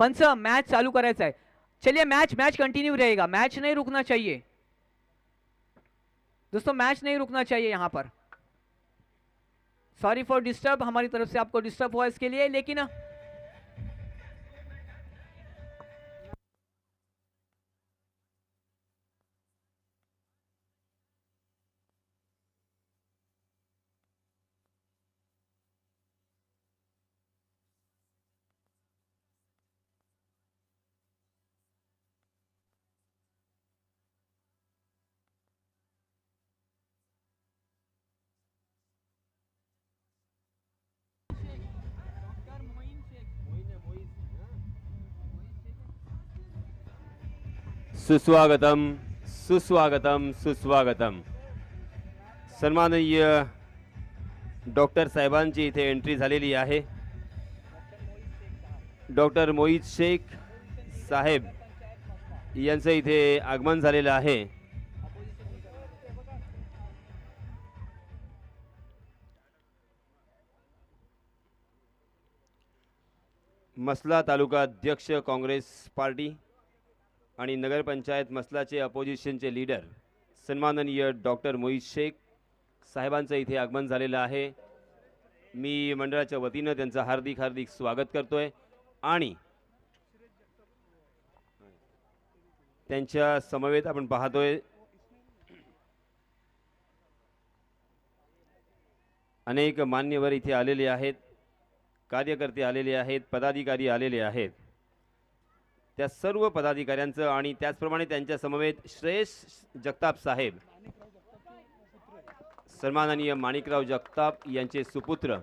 पंच match चालू करायचा है। चलिए मैच मैच कंटिन्यू रहेगा, मैच नहीं रुकना चाहिए दोस्तों, मैच नहीं रुकना चाहिए यहां पर। सॉरी फॉर डिस्टर्ब, हमारी तरफ से आपको डिस्टर्ब हुआ इसके लिए, लेकिन सुस्वागतम सुस्वागतम सुस्वागतम। सन्माननीय डॉक्टर साहेबांची इथे एंट्री झालेली आहे। डॉक्टर मोहित शेख साहेब यांचं इथे आगमन झालेलं आहे। मसला तालुका अध्यक्ष काँग्रेस पार्टी आणि नगरपंचायत मसलाचे अपोजिशनचे लीडर सन्माननीय डॉक्टर मोहित शेख साहेबांचं इथे आगमन झालेलं आहे। मी मंडळाच्या वतीनं त्यांचं हार्दिक हार्दिक स्वागत करतोय आणि त्यांच्या समवेत आपण पाहतोय अनेक मान्यवर इथे आलेले आहेत, कार्यकर्ते आलेले आहेत, पदाधिकारी आलेले आहेत। त्या सर्व पदाधिकाऱ्यांचं आणि त्याचप्रमाणे त्यांच्या समवेत श्रेयस जगताप साहेब, सन्माननीय माणिकराव जगताप यांचे सुपुत्र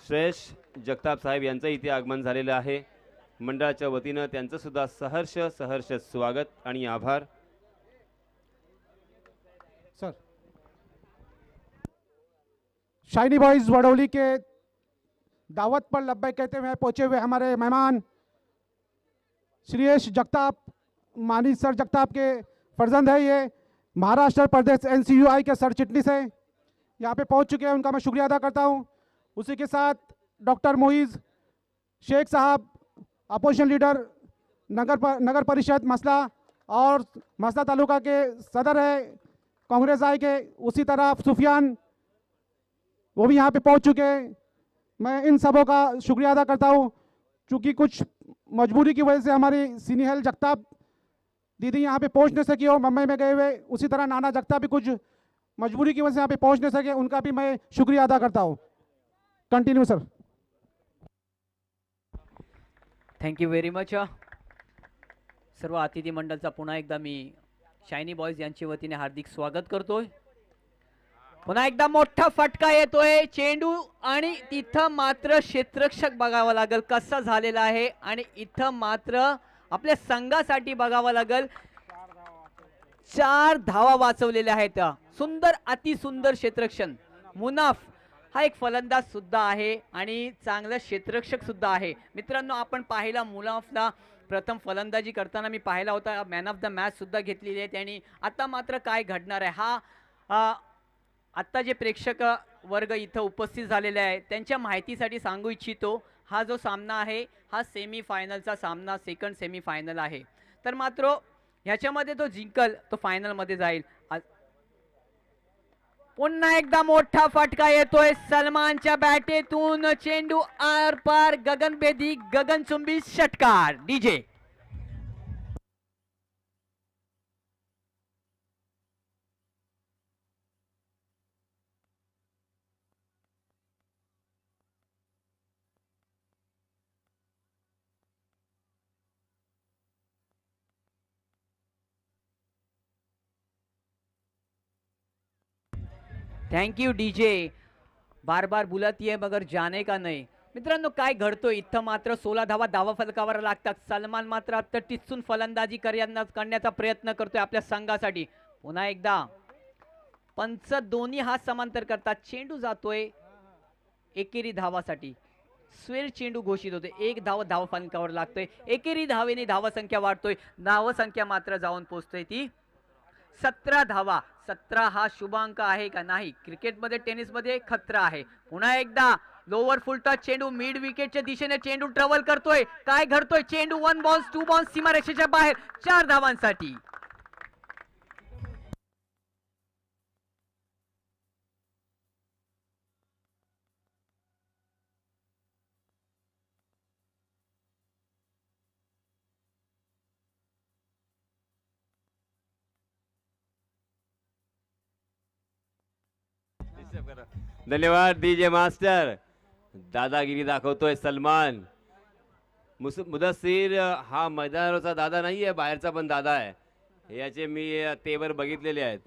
श्रेयस जगताप साहेब यांचं इथे आगमन झालेलं आहे। मंडळाच्या वतीनं त्यांचं सुद्धा सहर्ष सहर्ष स्वागत आणि आभार। सर, शाइनी बॉयज वडौली के दावत पर लब्बैक कहते हुए पहुंचे हुए हमारे मेहमान श्रेयस जगताप, मानी सर जगताप के फर्जंद है। ये महाराष्ट्र प्रदेश एनसीयूआई के सर चिटनीस हैं, यहाँ पे पहुंच चुके हैं, उनका मैं शुक्रिया अदा करता हूं। उसी के साथ डॉक्टर मोहित शेख साहब, अपोजिशन लीडर नगर परिषद मसला और मसला तालुका के सदर है कांग्रेस आई के। उसी तरह सुफियान, वो भी यहाँ पे पहुंच चुके हैं। मैं इन सबों का शुक्रिया अदा करता हूँ। चूँकि कुछ मजबूरी की वजह से हमारी सिनीहल जगताप दीदी यहाँ पे पहुँच नहीं सकी हो, मुंबई में गए हुए। उसी तरह नाना जगताप भी कुछ मजबूरी की वजह से यहाँ पे पहुँच नहीं सके, उनका भी मैं शुक्रिया अदा करता हूँ। Continue sir. Thank you very much. सर्व अतिथी मंडळाचा पुन्हा एकदा मी शायनी बॉयज यांच्या वतीने हार्दिक स्वागत करतोय। पुन्हा एकदा मोठा फटका येतोय चेंडू आणि तिथं मात्र क्षेत्ररक्षक बघावं लागेल कसा झालेला आहे आणि इथं मात्र आपल्या संघासाठी बघावं लागेल 4 धावा वाचवलेल्या आहेत। सुंदर अति सुंदर क्षेत्ररक्षण। मुनाफ हा एक फलंदाज सुद्धा आहे आणि चांगला क्षेत्ररक्षक सुद्धा आहे। मित्रांनो, आपण पाहिला मुनाफला प्रथम फलंदाजी करताना मी पाहिला होता, मॅन ऑफ द मॅच सुद्धा घेतलेली आहे त्यांनी। आता मात्र काय घडणार आहे हा आत्ता जे प्रेक्षक वर्ग इथं उपस्थित झालेले आहे त्यांच्या माहितीसाठी सांगू इच्छितो, हा जो सामना आहे हा सेमी फायनलचा सामना, सेकंड सेमी फायनल आहे। तर मात्र ह्याच्यामध्ये तो जिंकल तो फायनल मध्ये जाईल। पुन्हा एकदा मोठा फटका येतोय सलमानच्या बॅटेतून, चेंडू आर पार, गगनभेदी गगनचुंबी षटकार। डीजे थैंक यू डीजे, बार बार बुलाती है मगर जाने का नहीं। मित्रांनो, काय घडतोय इथं मात्र 16 धावा धावा फलकावर लागतात। सलमान मात्र आता टिचून फलंदाजी करण्याचा प्रयत्न करतोय आपल्या संघासाठी। पुन्हा एकदा पंच दोन्ही हात समांतर करतात, चेंडू जातोय एकेरी धावासाठी। स्वीर चेंडू घोषित होते, 1 धाव धावा फलकावर लागतोय, एकेरी धावेने धावा संख्या वाढतोय, धाव संख्या मात्र जाऊन पोहोचतोय ती 17 धावा। 17 हा शुभ अंक आहे का? नाही, क्रिकेटमध्ये टेनिसमध्ये खतरा आहे। पुन्हा एकदा लोअर फुल टच चेंडू मिड विकेटच्या दिशेने चेंडू ट्रॅव्हल करतोय. काय घडतोय? चेंडू 1 बॉन्स 2 बॉन्स सीमारेषेच्या बाहेर 4 धावांसाठी. धन्यवाद डीजे मास्टर. दादागिरी दाखवतोय सलमान. मुदस्सीर हा मैदानावरचा दादा नाहीये, बाहेरचा पण दादा आहे. याचे मी तेवर बघितलेले आहेत.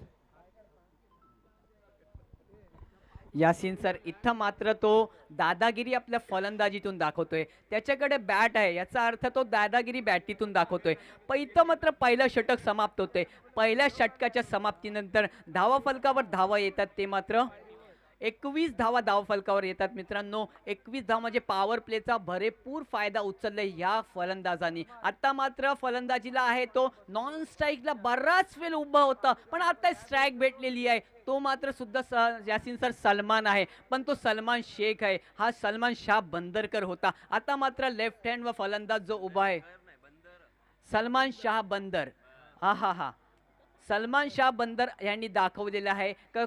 यासिन सर इथं मात्र तो दादागिरी आपल्या फलंदाजीतून दाखवतोय. त्याच्याकडे बॅट आहे याचा अर्थ तो दादागिरी बॅटीतून दाखवतोय. इथं मात्र पहिलं षटक समाप्त होते. पहिल्या षटकाच्या समाप्तीनंतर धावा फलकावर धावा येतात ते मात्र 21 धावा धाव फलकावर येतात मित्रांनो. 21 धाव म्हणजे पॉवर प्लेचा भरपूर फायदा उचलला या फलंदाजांनी. आता मात्र फलंदाजीला आहे तो नॉन स्ट्राईकला बराच वेळ उभा होता, पण आता स्ट्राईक भेटलेली आहे. तो मात्र सुद्धा यासिन सर सलमान आहे, पण तो सलमान शेख आहे. हा सलमान शाह बंदरकर होता. आता मात्र लेफ्ट हँड व फलंदाज जो उभा आहे सलमान शाह बंदर. हा सलमान शाह बंदर यांनी दाखवलेलं आहे का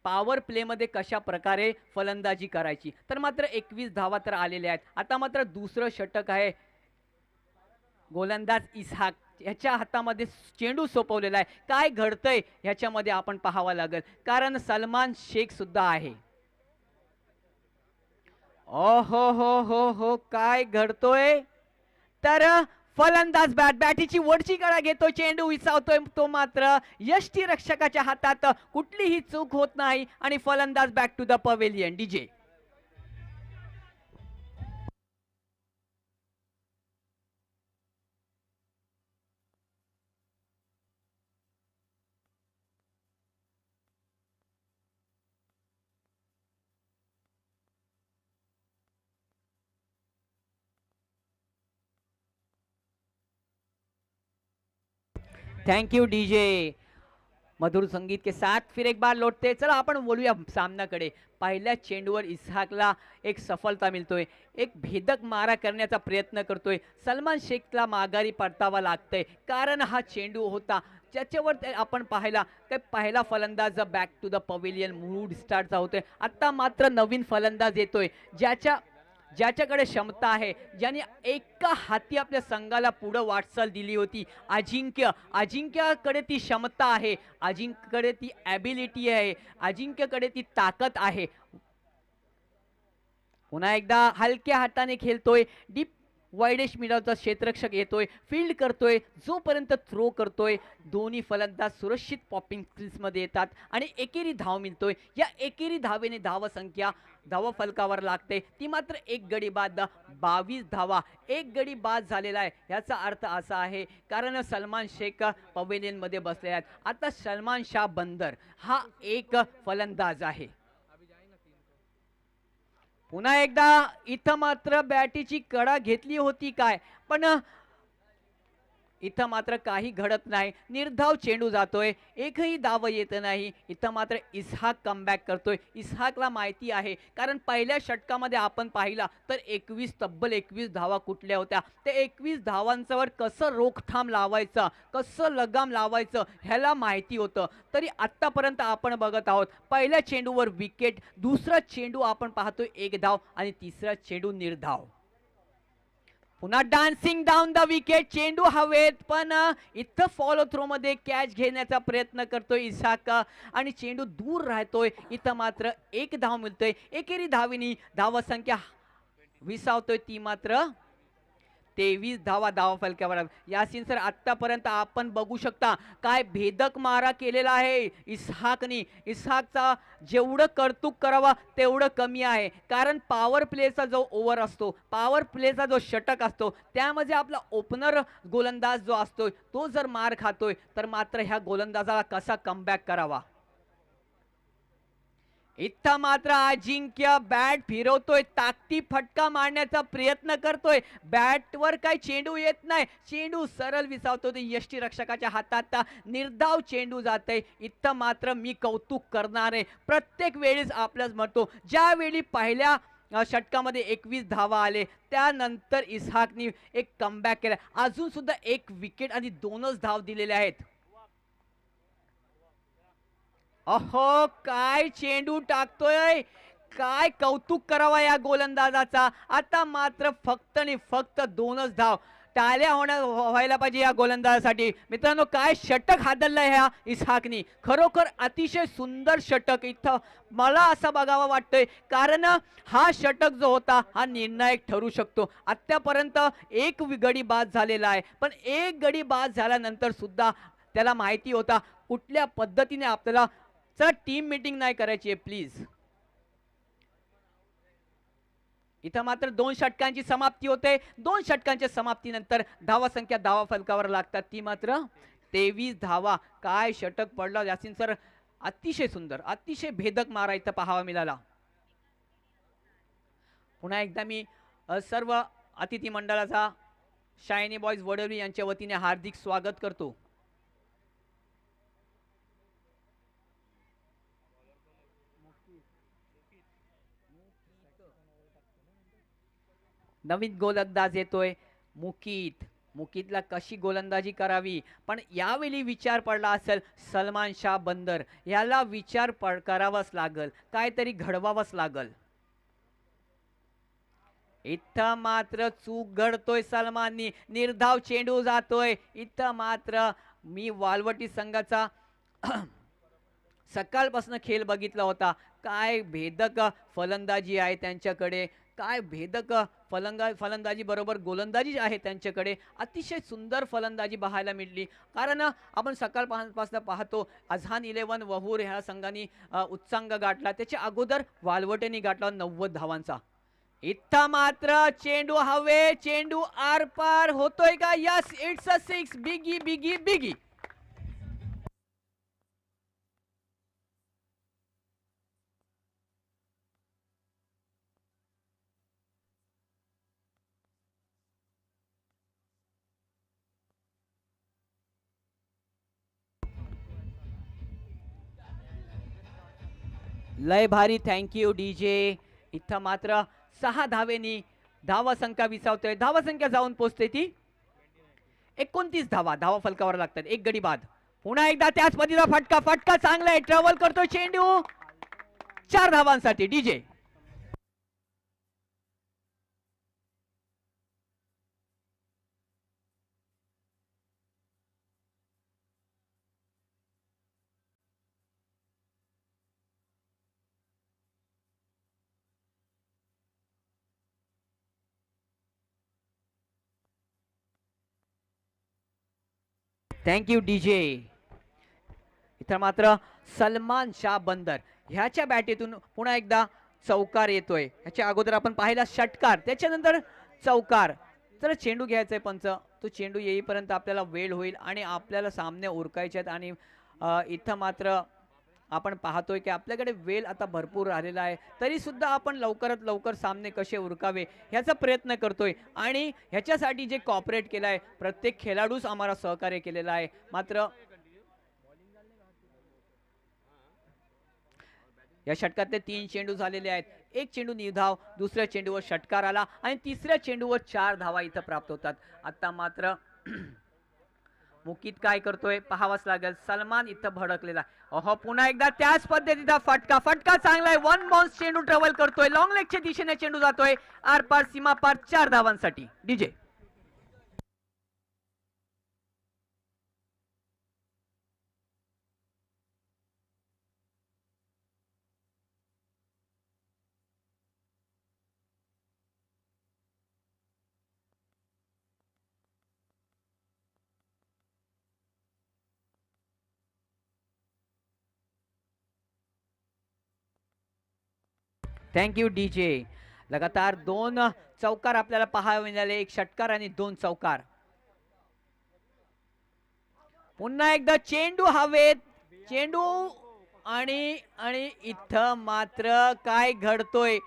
पॉवर प्लेमध्ये कशा प्रकारे फलंदाजी करायची. तर मात्र 21 धावा तर आलेल्या आहेत. आता मात्र दुसरं षटक आहे. गोलंदाज इसहाक याच्या हातामध्ये चेंडू सोपवलेला आहे. काय घडतंय ह्याच्यामध्ये आपण पाहावं लागेल, कारण सलमान शेख सुद्धा आहे. ओ हो काय घडतोय? तर फलंदाज बॅटीची वरची कडा घेतोय, चेंडू विसावतोय. तो मात्र यष्टी रक्षकाच्या हातात कुठलीही चूक होत नाही आणि फलंदाज back to the pavilion. DJ thank you DJ. मधुर संगीत के साथ फिर एक बार लौटते. चला आपण बोलूया सामन्याकडे. पहिल्या चेंडूवर इसहाकला एक सफलता मिळतोय. एक भेदक मारा करण्याचा प्रयत्न करतोय. सलमान शेखला माघारी परतावा लागतंय, कारण हा चेंडू होता ज्याच्यावर आपण पाहिला की पहिला फलंदाज back to the pavilion mood स्टार्टचा होतोय. आता मात्र नवीन फलंदाज येतोय ज्याच्याकडे क्षमता आहे, ज्याने एका हाती आपल्या संघाला पुढे वाटचाल दिली होती. अजिंक्यकडे ती क्षमता आहे, अजिंक्यकडे ती ॲबिलिटी आहे, अजिंक्यकडे ती ताकद आहे. पुन्हा एकदा हलक्या हाताने खेळतोय. डीप वाईडेश मिडलचा क्षेत्ररक्षक येतोय, फील्ड करतोय, जोपर्यंत थ्रो करतोय. दोन्ही फलंदाज सुरक्षित पॉपिंग स्किल्समध्ये येतात आणि एकेरी धाव मिळतोय. या एकेरी धावेने धावसंख्या धावा फलकावर लागते ती मात्र एक गडी बाद 22 धावा. एक गडी बाद झालेला आहे. याचा अर्थ असा आहे कारण सलमान शेख पवेलियन मध्ये बसले आहेत. आता सलमान शाह बंदर हा एक फलंदाज आहे. पुन्हा एकदा इथं मात्र बॅटीची कडा घेतली होती काय, पण इथं मात्र काही घडत नाही. निर्धाव चेंडू जातोय, एकही धाव येत नाही. इथं मात्र इसहाक कमबॅक करतोय. इसहाकला माहिती आहे, कारण पहिल्या षटकामध्ये आपण पाहिला तर तब्बल 21 धावा कुठल्या होत्या. ते 21 धावांवर कसं रोखठाम लावायचं, कसं लगाम लावायचं ह्याला माहिती होतं. तरी आत्तापर्यंत आपण बघत आहोत पहिल्या चेंडूवर विकेट, दुसरा चेंडू आपण पाहतोय 1 धाव आणि तिसरा चेंडू निर्धाव. पुन्हा डान्सिंग डाऊन द विकेट. चेंडू हवेत, पण इथं फॉलो थ्रो मध्ये कॅच घेण्याचा प्रयत्न करतोय इसहाक आणि चेंडू दूर राहतोय. इथं मात्र 1 धाव मिळतोय. एकेरी धावेनी धावसंख्या विसावतोय ती मात्र 23 धावा धावा फलकावर. यासिन सर आतापर्यंत आपण बघू शकता काय भेदक मारा केलेला आहे इसहाकनी. इसहाकचा जेवढं कौतुक करावा तेवढं कमी आहे, कारण पॉवर प्लेचा जो ओव्हर असतो, पॉवर प्लेचा जो षटक असतो, त्यामध्ये आपला ओपनर गोलंदाज जो असतो तो जर मार खातोय तर मात्र ह्या गोलंदाजाला कसा कमबॅक करावा. इथं मात्र अजिंक्य बॅट फिरवतोय, ताकदी फटका मारण्याचा प्रयत्न करतोय, बॅटवर काय चेंडू येत नाही, चेंडू सरळ विसावतो यष्टी रक्षकाच्या हातात, निर्धाव चेंडू जाते. इथं मात्र मी कौतुक करणार आहे, प्रत्येक वेळेस आपल्याच म्हणतो, ज्यावेळी पहिल्या षटकामध्ये 21 धावा आले त्यानंतर इसहाकनी एक कमबॅक केला, अजून सुद्धा एक विकेट आणि 2च धाव दिलेले आहेत. अहो काय चेंडू टाकतोय, काय कौतुक करावा या गोलंदाजाचा. आता मात्र फक्त आणि फक्त 2च धाव, टाळ्या व्हायला पाहिजे या गोलंदाजासाठी. मित्रांनो काय षटक हादरलंय ह्या इसहाकनी, खरोखर अतिशय सुंदर षटक इथं मला असं बघावं वाटतंय, कारण हा षटक जो होता हा निर्णायक ठरू शकतो. आतापर्यंत एक गडी बाद झालेला आहे, पण एक गडी बाद झाल्यानंतर सुद्धा त्याला माहिती होता कुठल्या पद्धतीने आपल्याला, चला टीम मीटिंग नाही करायची आहे प्लीज. इथं मात्र 2 षटकांची समाप्ती होते, 2 षटकांच्या समाप्तीनंतर धावा संख्या धावा फलकावर लागतात, ती मात्र 23 धावा. काय षटक पडलं यासिन सर, अतिशय सुंदर, अतिशय भेदक मारा इथं पाहावा मिळाला. पुन्हा एकदा मी सर्व अतिथी मंडळाचा शायनी बॉयज वडवली यांच्या वतीने हार्दिक स्वागत करतो. नवीन गोलंदाज येतोय मुकीत, मुकीतला कशी गोलंदाजी करावी, पण यावेळी विचार पडला असेल सलमान शाह बंदर, याला विचार करावाच लागल, काहीतरी घडवावंच लागल. इथं मात्र चूक घडतोय सलमाननी, निर्धाव चेंडू जातोय. इथं मात्र मी वालवटी संघाचा सकाळपासून खेळ बघितला होता, काय भेदक फलंदाजी आहे त्यांच्याकडे, काय भेदक फलंदाजी बरोबर गोलंदाजी आहे त्यांच्याकडे. अतिशय सुंदर फलंदाजी पाहायला मिळली, कारण आपण सकाळपासून पाहतो अझान 11 वहूर ह्या संघाने उच्चांक गाठला, त्याच्या अगोदर वालवटेने गाठला 90 धावांचा. इथं मात्र चेंडू हवे, चेंडू आरपार होतोय का, यस इट्स अ 6, बिगी बिगी बिगी. लय भारी, थँक्यू डीजे. इथं मात्र 6 धावेनी धावा संख्या विसावतोय, धावा संख्या जाऊन पोहोचते ती 29 धावा, धावा फलकावर लागतात, एक गडी बाद. पुन्हा एकदा त्याच पद्धतीचा फटका, फटका चांगला आहे, ट्रॅव्हल करतोय चेंडू 4 धावांसाठी डीजे. Thank you DJ. इथं मात्र सलमान शाह बंदर ह्याच्या बॅटीतून पुन्हा एकदा चौकार येतोय. ह्याच्या अगोदर आपण पाहिला षटकार, त्याच्यानंतर चौकार. तर चेंडू घ्यायचा आहे पंच, तो चेंडू येईपर्यंत आपल्याला वेळ होईल आणि आपल्याला सामने उरकायचे आहेत. आणि इथं मात्र आपण पाहतोय की आपल्याकडे वेळ आता भरपूर राहिलेला आहे, तरी सुद्धा आपण लवकरात लवकर सामने कसे उरकावे ह्याचा प्रयत्न करतोय. आणि ह्याच्यासाठी जे कॉपरेट केलं आहे प्रत्येक खेळाडूच आम्हाला सहकार्य केलेलं आहे. मात्र या षटकातले 3 चेंडू झालेले आहेत, एक चेंडू निर्धाव, दुसऱ्या चेंडूवर षटकार आला आणि तिसऱ्या चेंडूवर 4 धावा इथं प्राप्त होतात. आता मात्र मुकीत काय करतोय पाहावाच लागेल, सलमान इथं भडकलेला. ओहो, पुन्हा एकदा त्याच पद्धतीचा फटका, फटका चांगला आहे, 1 बाउन्स चेंडू ट्रॅव्हल करतोय, लॉंग लेगच्या दिशेने चेंडू जातोय आरपार सीमा पार 4 धावांसाठी डीजे. Thank you DJ. लगातार 2 चौकार आपल्याला पाहायला मिळाले, एक षटकार आणि 2 चौकार. पुन्हा एकदा चेंडू हवेत, चेंडू आणि आणि इथं मात्र काय घडतोय,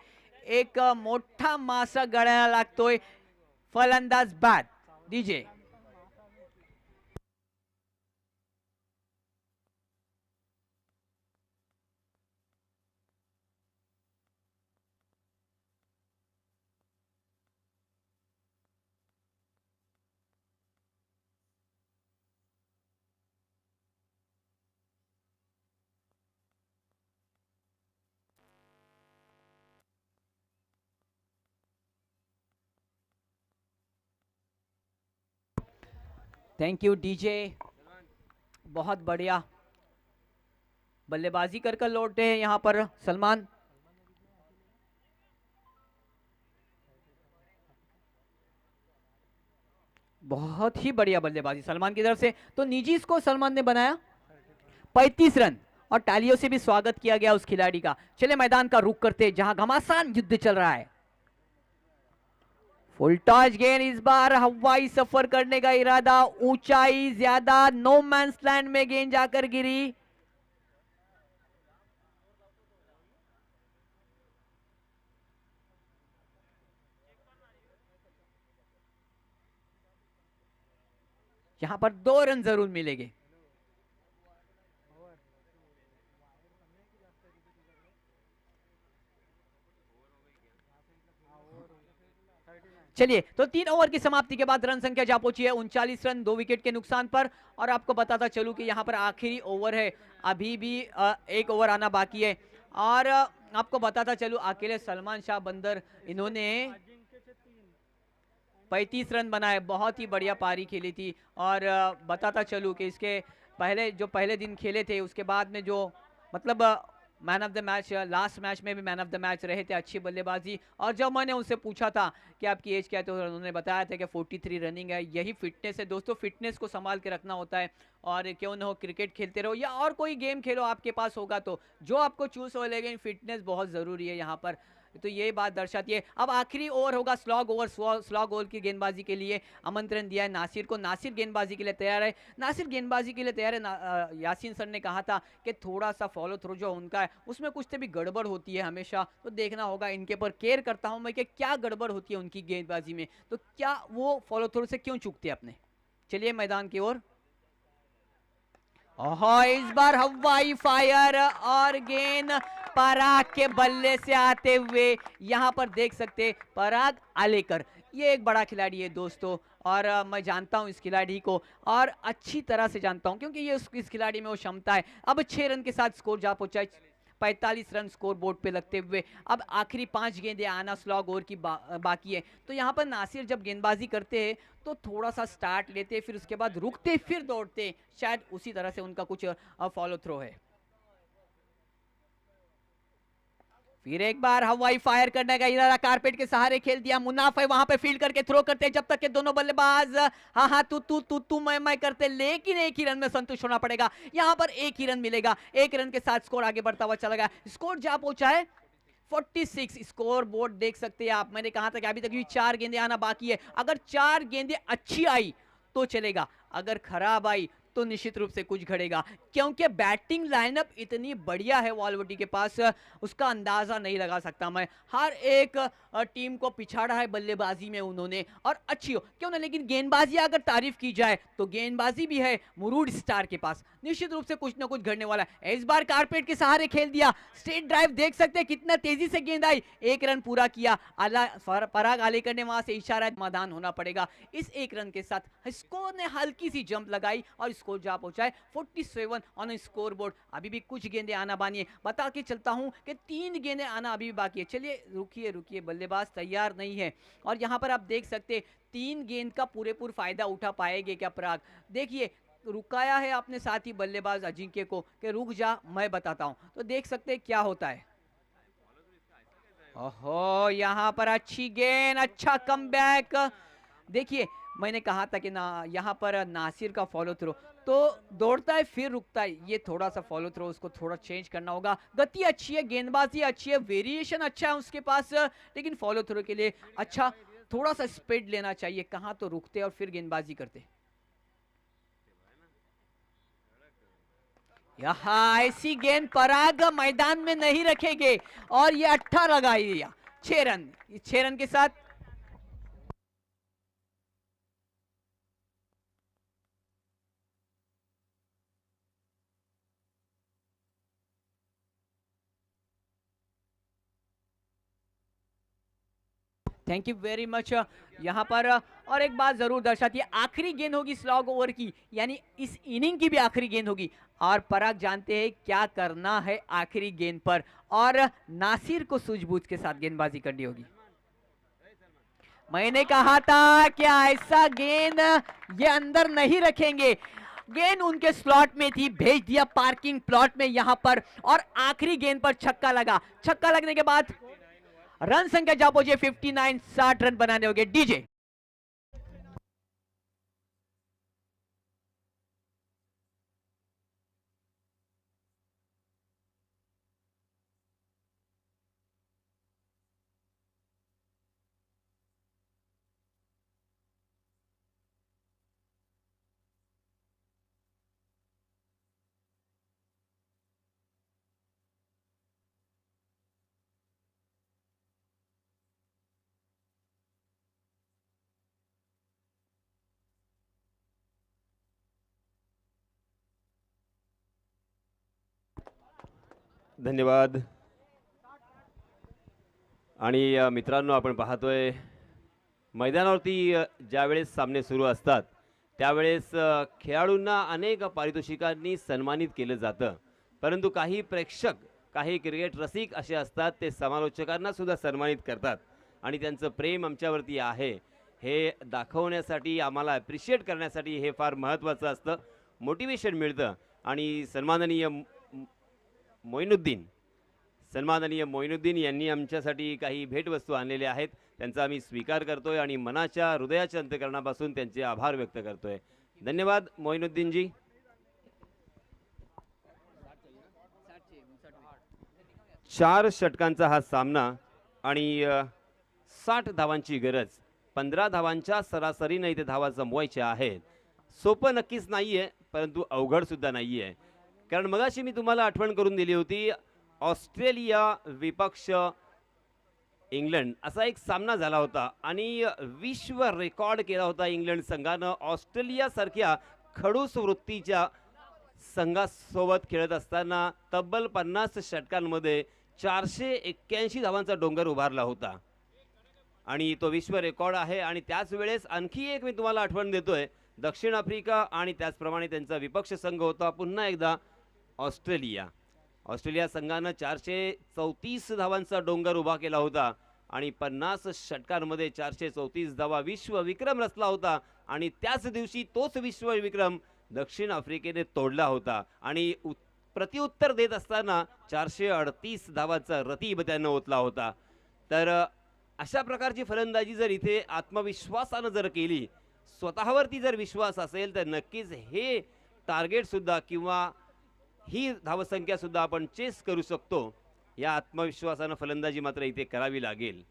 एक मोठा मासा गळायला लागतोय. फलंदाज बाद. डीजे. थैंक यू डीजे, बहुत बढ़िया बल्लेबाजी कर लौटे हैं यहाँ पर सलमान। बहुत ही बढ़िया बल्लेबाजी सलमान की तरफ से। तो निजी स्कोर सलमान ने बनाया 35 रन और तालियों से भी स्वागत किया गया उस खिलाड़ी का। चले मैदान का रुख करते जहां घमासान युद्ध चल रहा है। फुल टॉस गेंद, इस बार हवाई सफर करने का इरादा, ऊंचाई ज्यादा, नो मैंस लैंड में गेंद जाकर गिरी। यहां पर 2 रन जरूर मिलेंगे। चलिए, तो 3 ओवर की समाप्ति के बाद रन संख्या जा पहुंची है 39 रन 2 विकेट के नुकसान पर। और आपको बताता चलूं कि यहां पर आखिरी ओवर है, अभी भी 1 ओवर आना बाकी है। और आपको बताता चलूं अकेले सलमान शाह बंदर इन्होंने 35 रन बनाए, बहुत ही बढ़िया पारी खेली थी। और बताता चलूं कि इसके पहले दिन खेले थे, उसके बाद में जो मतलब man of the match, last match में भी मैन ऑफ द मैच रहे थे, अच्छी बल्लेबाजी। और जब मैंने उनसे पूछा था कि आपकी एज क्या है, तो उन्होंने बताया था कि 43 रनिंग है। यही फिटनेस है दोस्तों, फिटनेस को संभाल के रखना होता है। और क्यों ना हो, क्रिकेट खेलते रहो या और कोई गेम खेलो आपके पास होगा तो, जो आपको चूज हो, लेकिन फिटनेस बहुत ज़रूरी है यहाँ पर। तो ये बात दर्शाती है। अब आखिरी ओवर होगा स्लॉग ओवर। स्लॉग ओवर की गेंदबाजी के लिए आमंत्रण दिया है नासिर को। नासिर गेंदबाजी के लिए तैयार है। नासिर गेंदबाजी के लिए तैयार है। यासीन सर ने कहा था कि थोड़ा सा फॉलो थ्रू जो उनका है उसमें कुछ तो भी गड़बड़ होती है हमेशा, तो देखना होगा। इनके पर केयर करता हूं मैं कि क्या गड़बड़ होती है उनकी गेंदबाजी में, तो क्या वो फॉलो थ्रू से क्यों चूकते हैं अपने। चलिए मैदान की ओर। इस बार हवाई फायर और गेंद पराग के बल्ले से आते हुए यहां पर देख सकते पराग आलेकर, ये एक बड़ा खिलाड़ी है दोस्तों। और मैं जानता हूं इस खिलाड़ी को, और अच्छी तरह से जानता हूं, क्योंकि ये इस खिलाड़ी में वो क्षमता है। अब 6 रन के साथ स्कोर जा पहुंचा, 45 रन स्कोर बोर्ड पे लगते हुए। अब आखिरी 5 गेंदें आना स्लॉग ओवर की बाकी है। तो यहाँ पर नासिर जब गेंदबाजी करते हैं तो थोड़ा सा स्टार्ट लेते, फिर उसके बाद रुकते, फिर दौड़ते, शायद उसी तरह से उनका कुछ फॉलो थ्रो है। फिर एक बार हवाई फायर करने का इरादा, कारपेट के सहारे खेल दिया। मुनाफ है वहां पे फील्ड करके थ्रो करते, जब तक के दोनों बल्लेबाज हाँ तू मैं करते, लेकिन एक ही रन में संतुष्ट होना पड़ेगा। यहां पर एक ही रन मिलेगा, 1 रन के साथ स्कोर आगे बढ़ता हुआ चला गया। स्कोर जा पहुंचा है 46। स्कोर बोर्ड देख सकते हैं आप। मैंने कहा था कि अभी तक भी 4 गेंदें आना बाकी है। अगर 4 गेंदें अच्छी आई तो चलेगा, अगर खराब आई तो निश्चित रूप से कुछ घड़ेगा, क्योंकि बैटिंग लाइनअप इतनी बढ़िया है वालवटी के पास, उसका अंदाजा नहीं लगा सकता मैं। हर एक टीम को पिछाड़ा है बल्लेबाजी में उन्होंने, और अच्छी हो क्यों ना, लेकिन गेंदबाजी अगर तारीफ की जाए तो गेंदबाजी भी है मुरूड स्टार के पास, निश्चित रूप से कुछ ना कुछ घड़ने वाला है। इस बार कारपेट के सहारे खेल दिया, स्ट्रेट ड्राइव देख सकते हैं कितना तेजी से गेंद आई, 1 रन पूरा किया। पराग आलेकर ने वहां से इशारा समाधान होना पड़ेगा। इस 1 रन के साथ स्कोर ने हल्की सी जंप लगाई और स्कोर जा पहुंचा है 47 ऑन स्कोर बोर्ड। अभी भी कुछ गेंदें आना बाकी है, बता के चलता हूं कि 3 गेंदें आना अभी भी बाकी है। चलिए रुकिए, बल्लेबाज तैयार नहीं है। और यहां पर आप देख सकते 3 गेंद का पूरेपूर फायदा उठा पाएंगे क्या पराग। देखिए रुकाया है अपने साथी बल्लेबाज अजिंक्य को कि रुक जा, मैं बताता हूं, तो देख सकते क्या होता है। ओहो, यहां पर अच्छी गेंद, अच्छा कमबैक। देखिए मैंने कहा था कि ना यहाँ पर नासिर का फॉलो थ्रो तो दौड़ता है फिर रुकता है, ये थोड़ा सा फॉलो थ्रो उसको थोड़ा चेंज करना होगा। गति अच्छी है, गेंदबाजी अच्छी है, वेरिएशन अच्छा है उसके पास, लेकिन फॉलो थ्रो के लिए अच्छा थोड़ा सा स्पीड लेना चाहिए। कहाँ तो रुकते और फिर गेंदबाजी करते। यहाँ ऐसी गेंद पराग मैदान में नहीं रखेंगे और ये 18 लगा दिया। 6 रन, 6 रन के साथ थैंक यू वेरी मच। यहाँ पर और एक बात जरूर दर्शाती है, आखिरी गेंद होगी स्लॉग ओवर की, यानी इस इनिंग की भी आखिरी गेंद होगी और पराग जानते हैं क्या करना है आखिरी गेंद पर और नासिर को सूझबूझ के साथ गेंदबाजी करनी होगी। मैंने कहा था कि ऐसा गेंद ये अंदर नहीं रखेंगे, गेंद उनके स्लॉट में थी, भेज दिया पार्किंग प्लॉट में यहाँ पर और आखिरी गेंद पर छक्का लगा। छक्का लगने के बाद रन संख्या जा पहुंचे 59, 60 रन बनाने होंगे। डीजे धन्यवाद. आणि मित्रांनो, आपण पाहतोय मैदानावरती ज्यावेळेस सामने सुरू असतात त्यावेळेस खेळाडूंना अनेक पारितोषिकांनी सन्मानित केलं जातं, परंतु काही प्रेक्षक, काही क्रिकेट रसिक असे असतात, ते समालोचकांना सुद्धा सन्मानित करतात आणि त्यांचं प्रेम आमच्यावरती आहे हे दाखवण्यासाठी, आम्हाला ॲप्रिशिएट करण्यासाठी हे फार महत्त्वाचं असतं, मोटिवेशन मिळतं. आणि सन्माननीय मोइनुद्दीन यांनी आमच्यासाठी काही भेटवस्तू आणलेल्या आहेत, त्यांचा आम्ही स्वीकार करतोय आणि मनाच्या, हृदयाच्या अंतःकरणापासून त्यांचे आभार व्यक्त करतोय. धन्यवाद मोइनुद्दीन जी. 4 षटकांचा हा सामना आणि 60 धावांची गरज, 15 धावांच्या सरासरीने इथे धावा जमवायच्या आहेत. सोपं नक्कीच नाहीये, परंतु अवघड सुद्धा नाहीये, कारण मगाशी मी तुम्हाला आठवण करून दिली होती, ऑस्ट्रेलिया विपक्ष इंग्लंड असा एक सामना झाला होता आणि विश्व रेकॉर्ड केला होता इंग्लंड संघानं ऑस्ट्रेलियासारख्या खडूस वृत्तीच्या संघासोबत खेळत असताना. तब्बल 50 षटकांमध्ये 481 धावांचा डोंगर उभारला होता आणि तो विश्व रेकॉर्ड आहे. आणि त्याच वेळेस आणखी एक मी तुम्हाला आठवण देतोय, दक्षिण आफ्रिका आणि त्याचप्रमाणे त्यांचा विपक्ष संघ होता पुन्हा एकदा ऑस्ट्रेलिया संघानं 434 धावांचा डोंगर उभा केला होता आणि 50 षटकांमध्ये 434 धावा विश्व विक्रम रचला होता आणि त्याच दिवशी तोच विश्व विक्रम दक्षिण आफ्रिकेने तोडला होता आणि प्रत्युत्तर देत असताना 438 धावांचा रतीब त्यानं ओतला होता. तर अशा प्रकारची फलंदाजी जर इथे आत्मविश्वासानं जर केली, स्वतःवरती जर विश्वास असेल, तर नक्कीच हे टार्गेट सुद्धा किंवा ही धावसंख्या सुद्धा आपण चेस करू शकतो. या आत्मविश्वासानं फलंदाजी मात्र इथे करावी लागेल.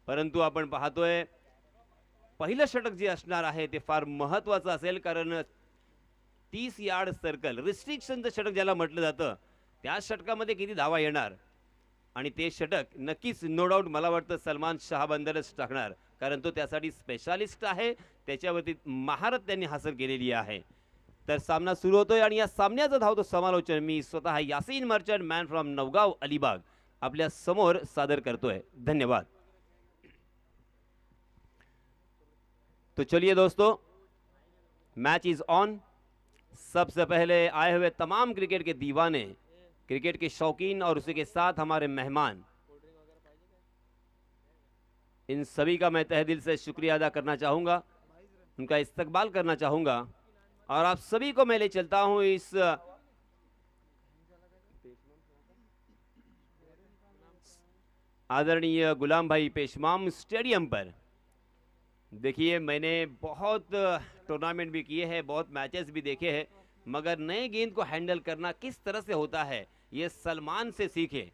परंतु आपण पाहतोय पहिलं षटक जे असणार आहे ते फार महत्त्वाचं असेल, कारण 30 यार्ड सर्कल रिस्ट्रिक्शनचं षटक ज्याला म्हटलं जातं, त्या षटकामध्ये किती धावा येणार आणि ते षटक नक्कीच नो डाऊट मला वाटतं सलमान शहाबंदरच टाकणार, कारण तो त्यासाठी स्पेशालिस्ट आहे, त्याच्यावरती महारत त्यांनी हासिल केलेली आहे. तर सामना सुरू होतोय आणि या सामन्याचं धावतो समालोचन मी स्वतः यासीन मर्चंट, मॅन फ्रॉम नवगाव अलिबाग, आपल्या समोर सादर करतोय. धन्यवाद. तो चलिए दोस्तों, मैच इज ऑन. सबसे पहले आए हुए तमाम क्रिकेट के दीवाने, क्रिकेट के शौकीन और उसी के साथ हमारे मेहमान, इन सभी का मैं तहे दिल से शुक्रिया अदा करना चाहूँगा, उनका इस्तकबाल करना चाहूँगा और आप सभी को मैं ले चलता हूँ इस आदरणीय गुलाम भाई पेशमाम स्टेडियम पर. देखिए, मैंने बहुत टूर्नामेंट भी किए हैं, बहुत मैचेस भी देखे हैं, मगर नए गेंद को हैंडल करना किस तरह से होता है ये सलमान से सीखे.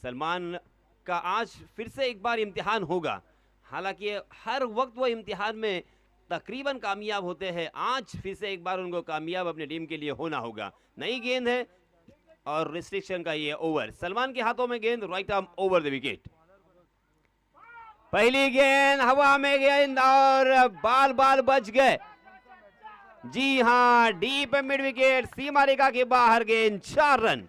सलमान का आज फिर से एक बार इम्तिहान होगा, हालांकि हर वक्त वो इम्तिहान में तकरीबन कामयाब होते हैं, आज फिर से एक बार उनको कामयाब अपनी टीम के लिए होना होगा. नई गेंद है, और रिस्ट्रिक्शन का ये ओवर। सलमान के हाथों में गेंद, right arm over the wicket. पहली गेंद हवा में, गेंद और बाल बाल बच गए। जी हां, डीप मिड विकेट, सीमा रेखा के बाहर गेंद, 4 रन।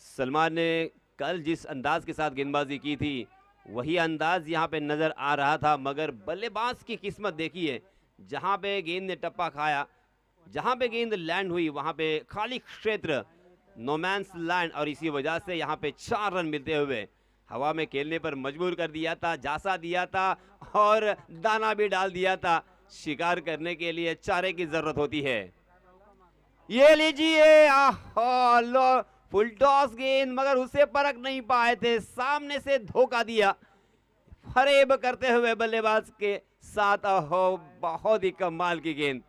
सलमान ने कल जिस अंदाज के साथ गेंदबाजी की थी वही अंदाज यहां पे नजर आ रहा था, मगर बल्लेबाज की किस्मत देखिए, जहां पे गेंद ने टप्पा खाया, जहां पे गेंद लैंड हुई वहां पे खाली क्षेत्र, नोमैंस लैंड, और इसी वजह से यहां पे 4 रन मिलते हुए हवा में खेलने पर मजबूर कर दिया था, जासा दिया था और दाना भी डाल दिया था। शिकार करने के लिए चारे की जरूरत होती है। ये लीजिए, लो फुल टॉस गेंद, मगर उसे परख नहीं पाए थे, सामने से धोखा दिया फरेब करते हुए बल्लेबाज के साथ। बहुत ही कमाल की गेंद।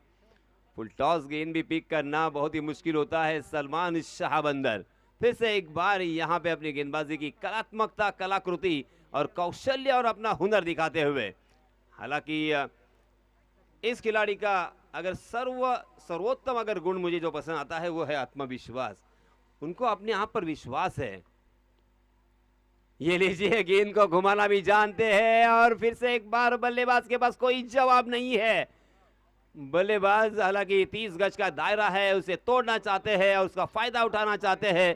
फुल टॉस गेंद भी पिक करना बहुत ही मुश्किल होता है। सलमान शाहबंदर फिर से एक बार यहाँ पे अपनी गेंदबाजी की कलात्मकता, कलाकृति और कौशल्य और अपना हुनर दिखाते हुए। हालांकि इस खिलाड़ी का अगर सर्वोत्तम अगर गुण मुझे जो पसंद आता है वो है आत्मविश्वास। उनको अपने आप पर विश्वास है। ये लीजिए, गेंद को घुमाना भी जानते हैं और फिर से एक बार बल्लेबाज के पास कोई जवाब नहीं है। बल्लेबाज हालांकि 30 गज का दायरा है, उसे तोड़ना चाहते हैं और उसका फायदा उठाना चाहते हैं,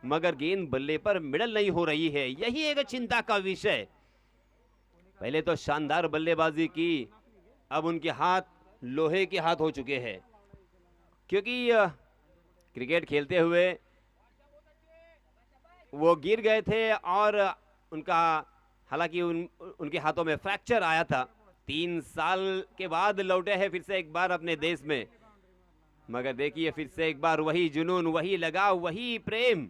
मगर गेंद बल्ले पर मिडल नहीं हो रही है। यही एक चिंता का विषय। पहले तो शानदार बल्लेबाजी की, अब उनके हाथ लोहे के हाथ हो चुके हैं, क्योंकि क्रिकेट खेलते हुए वो गिर गए थे और उनका हालांकि उनके हाथों में फ्रैक्चर आया था। 3 साल के बाद लौटे हैं फिर से एक बार अपने देश में, मगर देखिए फिर से एक बार वही जुनून, वही लगाव, वही प्रेम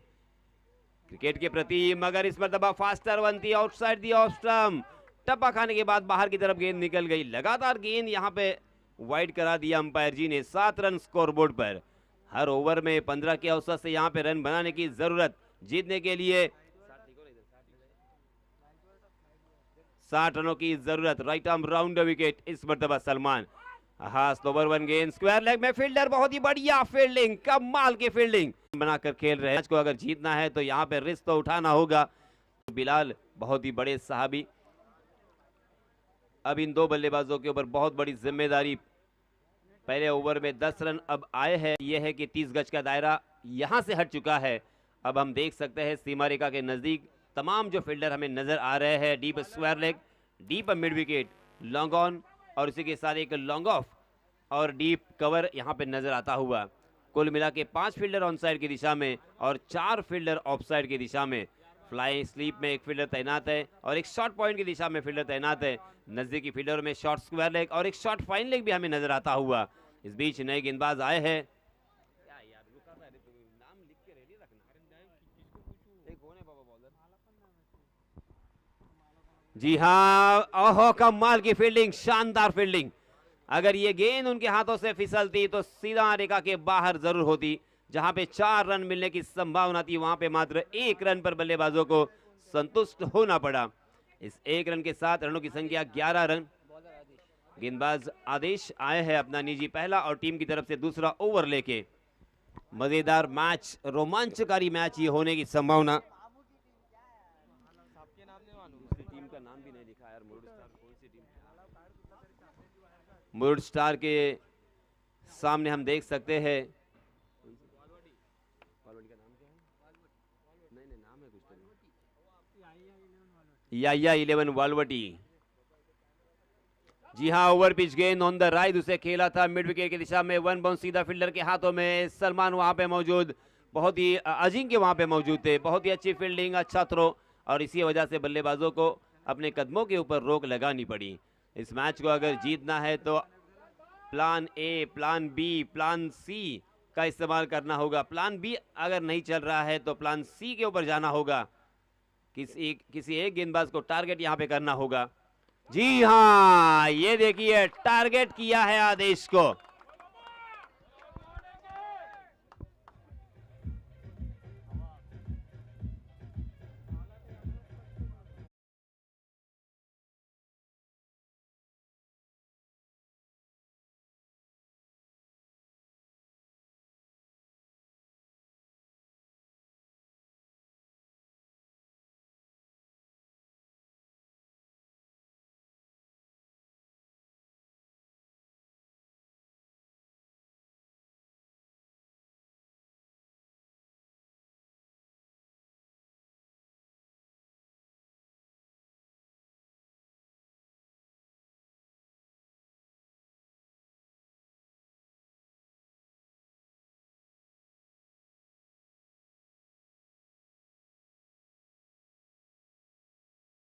क्रिकेट के प्रति। मगर इस मर्तबा फास्टर बनती, आउटसाइड दी ऑफ स्टंप, टप्पा खाने के बाद बाहर की तरफ गेंद निकल गई। लगातार गेंद यहां पे वाइड करा दिया अंपायर जी ने। 7 रन स्कोरबोर्ड पर। हर ओवर में 15 के औसत से यहां पे रन बनाने की जरूरत जीतने के लिए। 60 रनों की जरूरत। राइट आर्म राउंड विकेट इस मर्तबा सलमान। ओवर 1 गेंद, स्क्वायर लेग में फील्डर, बहुत ही बढ़िया फील्डिंग, कमाल की फील्डिंग बनाकर खेल रहे हैं। मैच को अगर जीतना है तो यहां पे रिस्क तो उठाना होगा। बिलाल बहुत ही बड़े साहबी। अब इन 2 बल्लेबाजों के ऊपर बहुत बड़ी जिम्मेदारी। पहले ओवर में 10 रन अब आए हैं। यह है कि 30 गज का दायरा यहां से हट चुका है। अब हम देख सकते हैं सीमा रेखा के नजदीक तमाम जो फील्डर हमें नजर आ रहे हैं। Deep square leg, deep mid wicket, long on और इसी के साथ एक लॉन्ग ऑफ और डीप कवर यहां पे नजर आता हुआ। कुल मिला के 5 फील्डर ऑन साइड की दिशा में और 4 फील्डर ऑफ साइड की दिशा में। फ्लाई स्लीप में एक फील्डर तैनात है और एक शॉर्ट पॉइंट की दिशा में फील्डर तैनात है। नजदीकी फील्डर में शॉर्ट स्क्वायर लेग और एक शॉर्ट फाइन लेग भी हमें नजर आता हुआ। इस बीच नए गेंदबाज आए हैं। जी हाँ, ओहो कमाल की फील्डिंग, शानदार फील्डिंग। अगर ये गेंद उनके हाथों से फिसलती तो सीधा रेखा के बाहर जरूर होती। जहां पे 4 रन मिलने की संभावना थी वहां पे मात्र 1 रन पर बल्लेबाजों को संतुष्ट होना पड़ा। इस 1 रन के साथ रनों की संख्या 11 रन। गेंदबाज आदेश आए हैं अपना निजी पहला और टीम की तरफ से दूसरा ओवर लेके। मजेदार मैच, रोमांचकारी मैच ये होने की संभावना। टीम का नाम भी नहीं लिखा यार, मुरुड स्टार के सामने हम देख सकते हैं। या 11 वालवटी। जी हाँ, ओवर पिच गेंद ऑन द राइट, उसे खेला था मिड विकेट की दिशा में। 1 बाउंस सीधा फील्डर के हाथों में। सलमान वहां पे मौजूद, बहुत ही अजिंक्य वहां पे मौजूद थे। बहुत ही अच्छी फील्डिंग, अच्छा थ्रो और इसी वजह से बल्लेबाजों को अपने कदमों के ऊपर रोक लगानी पड़ी। इस मैच को अगर जीतना है तो plan A, plan B, plan C का इस्तेमाल करना होगा। प्लान बी अगर नहीं चल रहा है तो प्लान सी के ऊपर जाना होगा। किसी एक गेंदबाज को टारगेट यहां पे करना होगा। जी हां, ये देखिए टारगेट किया है आदेश को।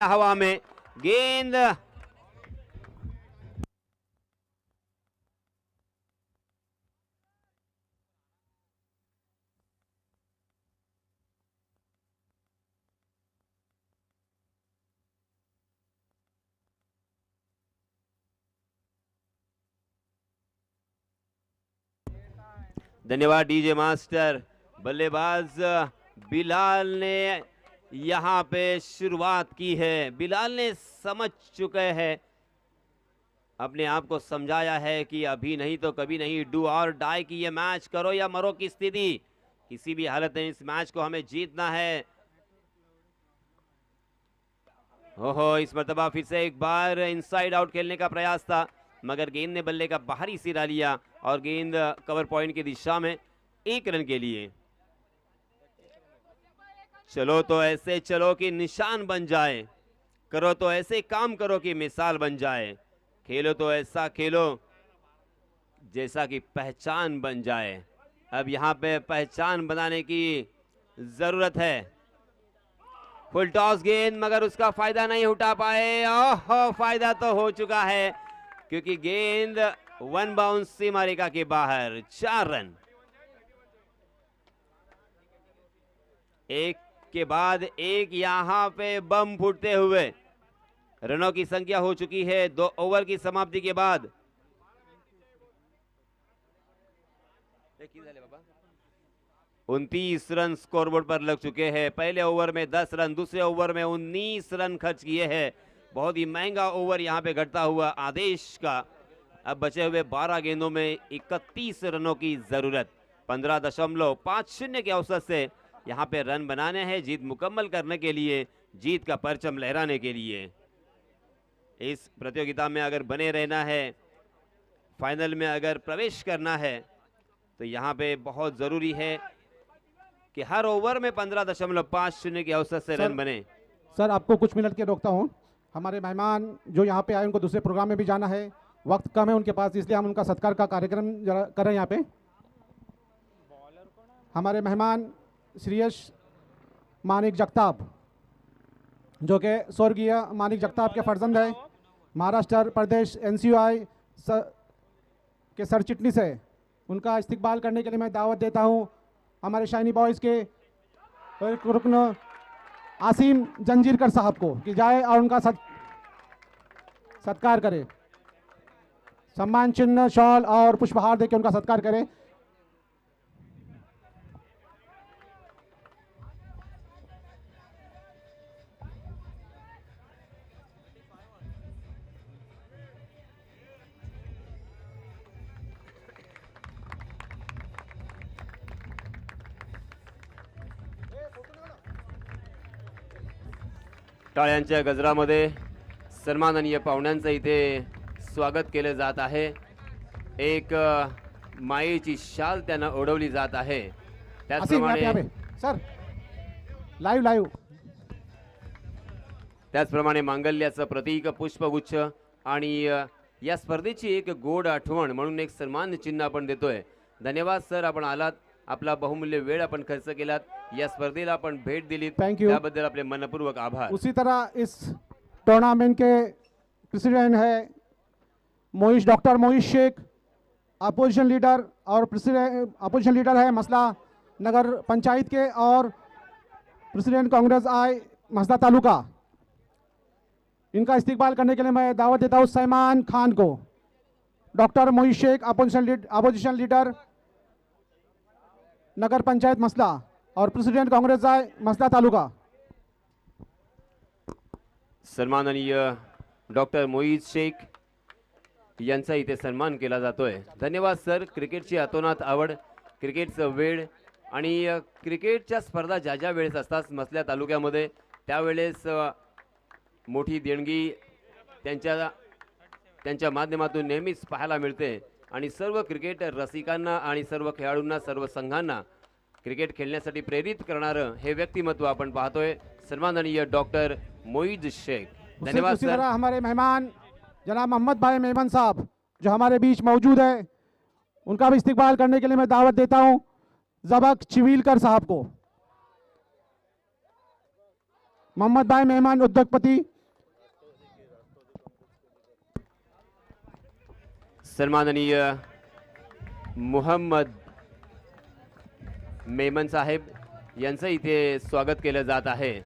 हवा में गेंद धन्यवाद डीजे मास्टर। बल्लेबाज बिलाल ने यहाँ पे शुरुआत की है। बिलाल ने समझ चुके हैं, अपने आप को समझाया है कि अभी नहीं तो कभी नहीं, डू और डाई की ये मैच, करो या मरो की स्थिति, किसी भी हालत में इस मैच को हमें जीतना है। ओहो, इस मर्तबा फिर से एक बार इनसाइड आउट खेलने का प्रयास था, मगर गेंद ने बल्ले का बाहरी सिरा लिया और गेंद कवर पॉइंट की दिशा में 1 रन के लिए। चलो तो ऐसे चलो कि निशान बन जाए, करो तो ऐसे काम करो कि मिसाल बन जाए, खेलो तो ऐसा खेलो जैसा कि पहचान बन जाए। अब यहाँ पे पहचान बनाने की जरूरत है। फुल टॉस गेंद, मगर उसका फायदा नहीं उठा पाए। ओह, फायदा तो हो चुका है क्योंकि गेंद 1 बाउंस सीमा रेखा के बाहर। 4 रन, एक के बाद एक यहां पे बम फूटते हुए रनों की संख्या हो चुकी है 2 ओवर की समाप्ति के बाद। 29 रन स्कोरबोर्ड पर लग चुके हैं। पहले ओवर में 10 रन, दूसरे ओवर में 19 रन खर्च किए हैं। बहुत ही महंगा ओवर यहां पे घटता हुआ आदेश का। अब बचे हुए 12 गेंदों में 31 रनों की जरूरत। 15.50 के औसत से यहाँ पे रन बनाने हैं, जीत मुकम्मल करने के लिए, जीत का परचम लहराने के लिए। इस प्रतियोगिता में अगर बने रहना है, फाइनल में अगर प्रवेश करना है, तो यहाँ पे बहुत जरूरी है कि हर ओवर में 15.50 के औसत से रन बने। सर, आपको कुछ मिनट के रोकता हूँ। हमारे मेहमान जो यहाँ पे आए उनको दूसरे प्रोग्राम में भी जाना है, वक्त कम है उनके पास, इसलिए हम उनका सत्कार का कार्यक्रम जरा करें। यहाँ पे हमारे मेहमान श्रीयश मानिक जगताप, जो कि स्वर्गीय मानिक जगताप के फर्जंद है, महाराष्ट्र प्रदेश NCUI के सर चिटनीस है। उनका इस्तकबाल करने के लिए मैं दावत देता हूँ हमारे शाइनी बॉयज़ के रुकन आसिम जंजीरकर साहब को कि जाए और उनका सत्कार करे, सम्मान चिन्ह, शॉल और पुष्पहार देकर उनका सत्कार करें। टाळ्यांच्या गजरामध्ये सन्माननीय पाहुण्यांचं इथे स्वागत केलं जात आहे। एक मायेची शाल त्यांना ओढवली जात आहे। त्याचप्रमाणे सर लाईव्ह त्याचप्रमाणे मांगल्याचं प्रतीक, पुष्पगुच्छ आणि या स्पर्धेची एक गोड आठवण म्हणून एक सन्मान चिन्ह आपण देतोय। धन्यवाद सर, आपण आलात, आपला बहुमूल्य वेळ आपण खर्च केलात, या स्पर्धेला आपण भेट दिली, त्याबद्दल आपले मनपूर्वक आभार। उसी तरह इस टूर्नामेंट के प्रेसिडेंट है डॉक्टर मोहित शेख, अपोजिशन लीडर और अपोजिशन लीडर है मसला नगर पंचायत के, और प्रेसिडेंट कांग्रेस आई मसला तालुका। इनका इस्तकबाल करने के लिए मैं दावत देता हूँ सलमान खान को। डॉक्टर मोहित शेख, अपोजिशन लीडर नगर पंचायत मसला और प्रेसिडेंट कांग्रेस आई मसला तालुका। सन्माननीय डॉक्टर मोहित शेख यांचा इथे सन्मान केला जातोय। धन्यवाद सर। क्रिकेटची अतोनात आवड, क्रिकेटचं वेळ आणि क्रिकेटच्या स्पर्धा ज्या ज्या वेळेस असतात मसल्या तालुक्यामध्ये, त्यावेळेस मोठी देणगी त्यांच्या माध्यमातून नेहमीच पाहायला मिळते आणि सर्व क्रिकेट रसिकांना आणि सर्व खेळाडूंना, सर्व संघांना क्रिकेट खेळण्यासाठी प्रेरित करणारं हे व्यक्तिमत्व आपण पाहतोय, सन्माननीय डॉक्टर मोहित शेख। धन्यवाद सर। हमारे मेहमान जनाब मोहम्मद भाई मेमन साहब जो हमारे बीच मौजूद है, उनका भी इस्तकबाल करने के लिए मैं दावत देता हूं जबक चिविलकर साहब को। मोहम्मद भाई मेहमान उद्योगपति सन्माननीय मोहम्मद मेमन साहेब यांचं इथे स्वागत केलं जात आहे।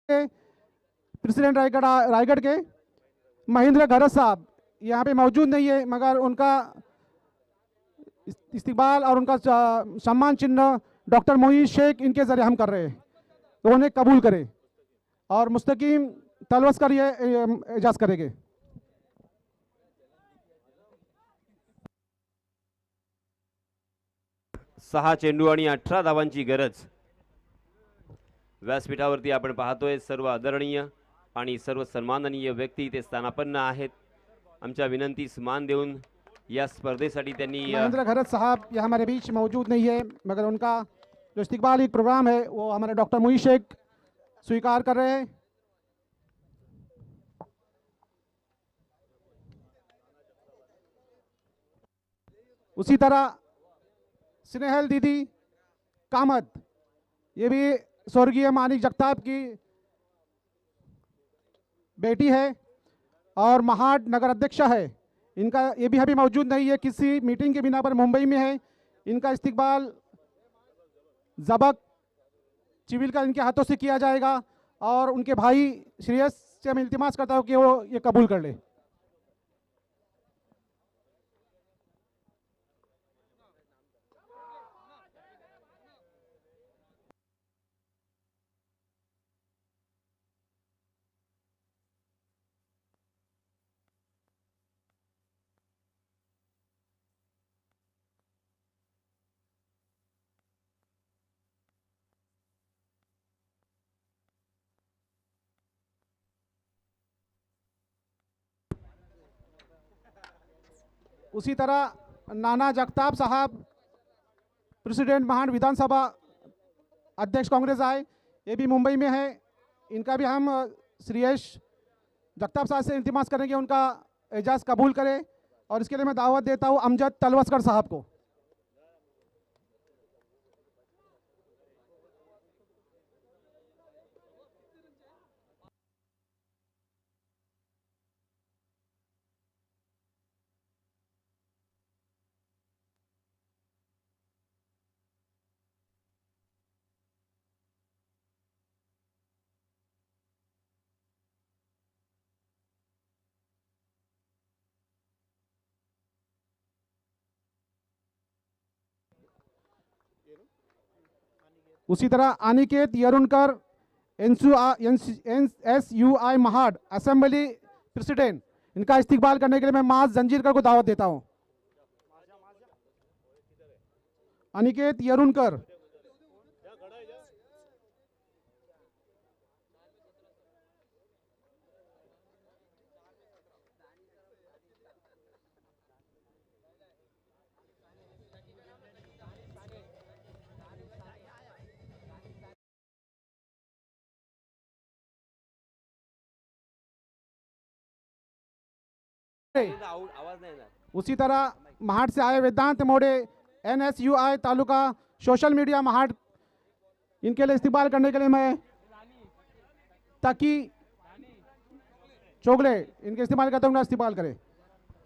प्रेसिडेंट रायगढ़ के महेंद्र घरत साहब यहाँ पे मौजूद नहीं है, मगर उनका इस्तकबाल और उनका सम्मान चिन्ह डॉक्टर मोईज शेख इनके ज़रिए हम कर रहे हैं, तो उन्हें कबूल करें और मुस्तकीम तलवस्कर ये एजाज़ करेंगे। सहा चेंडू आणि 18 धावांची गरज। व्यासपीठावरती आपण पाहतोय सर्व आदरणीय आणि सर्व सन्माननीय व्यक्ती इथे स्थानापन्न आहेत। आमच्या विनंतीस मान देऊन या स्पर्धेसाठी त्यांनी महेंद्र घरत साहब ये हमारे बीच मौजूद नहीं है, मगर उनका जो इस्तकबाली प्रोग्राम है वो हमारे डॉक्टर मोईज शेख स्वीकार कर रहे हैं। उसी तरह स्नेहल दीदी कामत, ये भी स्वर्गीय मानिक जगताप की बेटी है और महाड नगर अध्यक्ष है। इनका ये भी अभी मौजूद नहीं है, किसी मीटिंग के बिना पर मुंबई में है। इनका इस्तकबाल जबक चिविल का इनके हाथों से किया जाएगा और उनके भाई श्रेयस से मैं इल्तिमास करता हूँ कि वो ये कबूल कर ले। उसी तरह नाना जगताप साहब प्रेसिडेंट महाड विधानसभा अध्यक्ष कांग्रेस आए, ये भी मुंबई में है। इनका भी हम श्रेयस जगताप साहब से इल्तिमास करेंगे उनका एजाज़ कबूल करें और इसके लिए मैं दावत देता हूँ अमजद तलवस्कर साहब को। उसी तरह Aniket Yarunkar NSUI Mahad assembly president, इनका इस्तकबाल करने के लिए मैं माज जंजीरकर को दावत देता हूं। अनिकेत यरुणकर, उसी तरह महाड से आए वेदांत मोड़े NSUI तालुका सोशल मीडिया महाट, इनके लिए इस्तेमाल करने के लिए मैं ताकि चोगले इनके इस्तेमाल करता हूँ, इस्तेमाल करें।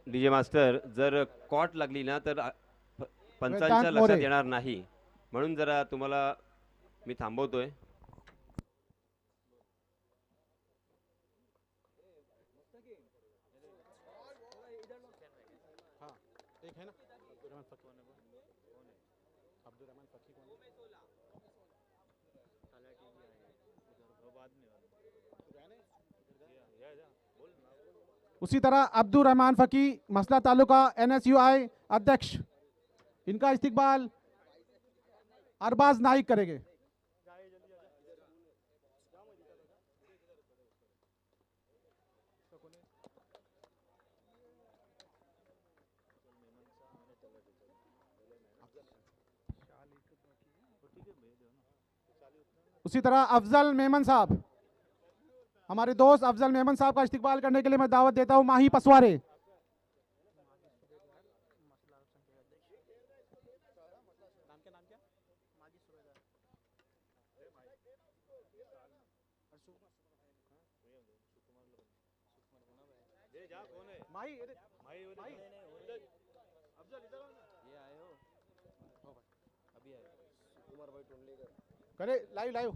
डीजे मास्टर, जर कॉट लागली ना तर पंचांच्या वेदांत लक्षात मोरे. येणार नाही, म्हणून जरा तुम्हाला मी थांबवतोय. उसी तरह अब्दुल रहमान फकी मसला तालुका NSUI अध्यक्ष, इनका इस्तेमाल अरबाज नाइक करेंगे। उसी तरह अफजल मेमन साहब, हमारे दोस्त अफजल मेमन साहब का इस्तेमाल करने के लिए मैं दावत देता हूं माही पसवारे। करे लाइव लाइव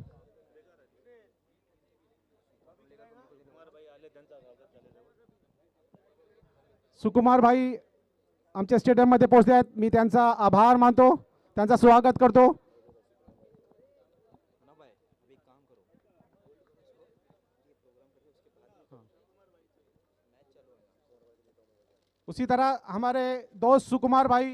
सुकुमार भाई आमच्या स्टेडियममध्ये पोहोचले आहेत, मी त्यांचा आभार मानतो, त्यांचा स्वागत करतो। उसी तरह हमारे दोस्त सुकुमार भाई